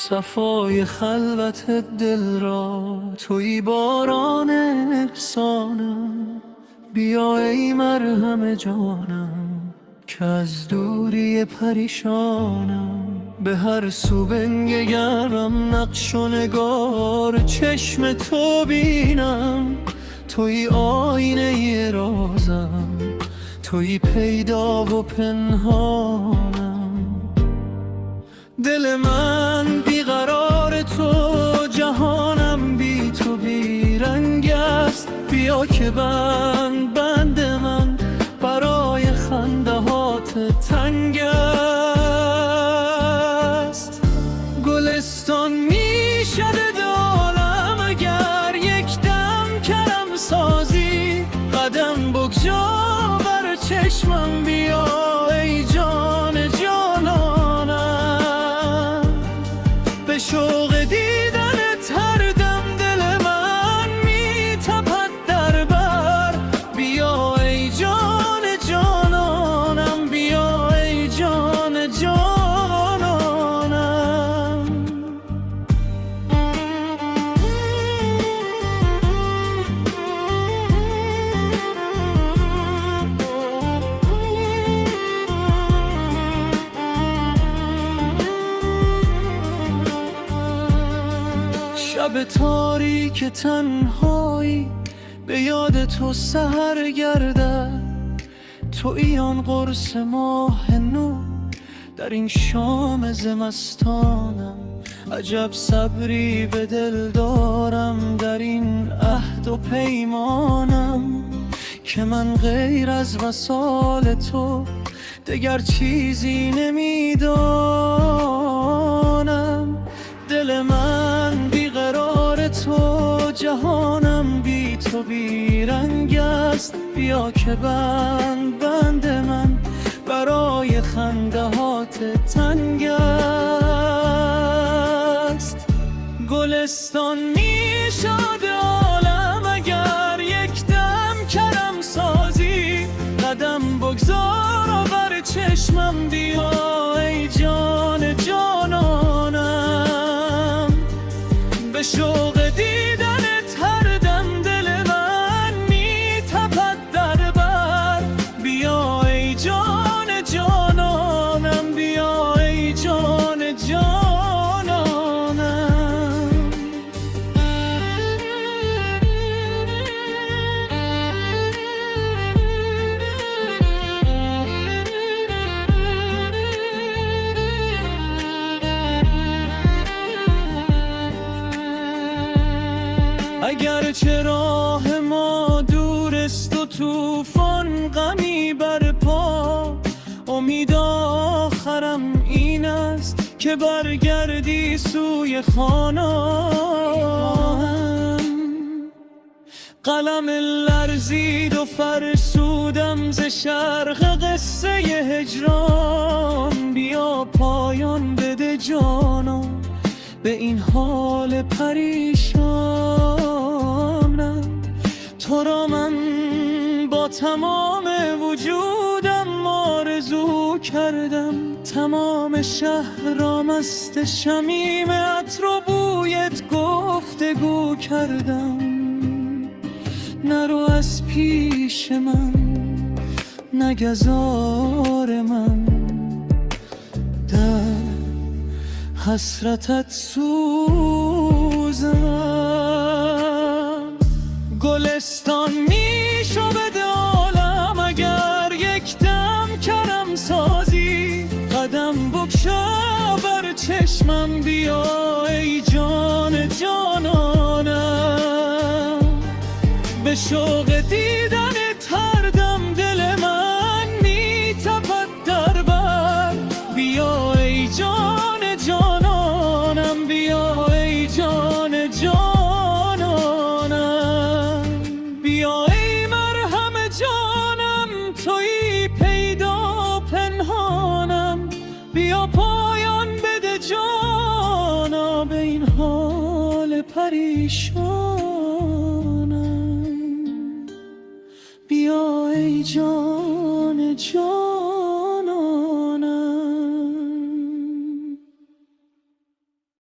صفای خلوت دل را توی باران احسانم. بیا ای مرهم جانم که از دوری پریشانم. به هر سو بنگرم نقش و نگار چشم تو بینم. توی آینه رازم، توی پیدا و پنهانم. دل من بیقرار تو، جهانم بی تو بیرنگ است. بیا که بند من برای خندهات تنگ است. گلستان میشد عالم اگر یک دم کرم سازی. قدم بگذار بر چشمم، بیا ای جان جانانم. به شوق دیدنت هر دم دل من میتپد در بر. بیا ای جان جانانم، بیا ای جان جانانم. شب تاریک تنهایی به یاد تو سحر گردد. تویی آن قرص ماه نو در این شام زمستانم. عجب صبری به دل دارم در این عهد و پیمانم، که من غیر از وصال تو دگر چیزی نمیدانم. دل من بیقرار تو، جهانم بی تو بیرنگ است. بیا که بند من برای خندهات تنگ است. گلستان میشد عالم اگر یک دم کرم سازی. قدم بگذار و بر چشمم، بیا ای جان جانانم. به شوق دیدنت هر دم دل من میتپد در بر. بیا ای جان جانانم، بیا ای جان جانانم. اگرچه راه ما دور است و طوفان غمی برپا، امید آخرم این است که برگردی سوی خانه‌ام. قلم لرزید و فرسودم ز شرح قصه هجران. بیا پایان بده جانا به این حال پریشانم. تو را من با تمام وجودم آرزو کردم. تمام شهر را مست شمیم عطر و بویت گفتگو کردم. نرو از پیش من، نگذار من در حسرتت سوزم. گلستان میشد عالم اگر یک دم کرم سازی. قدم بگشا بر چشمم، بیا ای جان جانانم. به شوق دیدنت هر دم دل من میتپد در بر. بیا ای جان جانانم، بیا ای جان جانانم. بیا ای مرهم جانم، تویی پیدا و پنهانم. بیا پایان بده جانا به این حال پریشانم. بیا ای جان جان.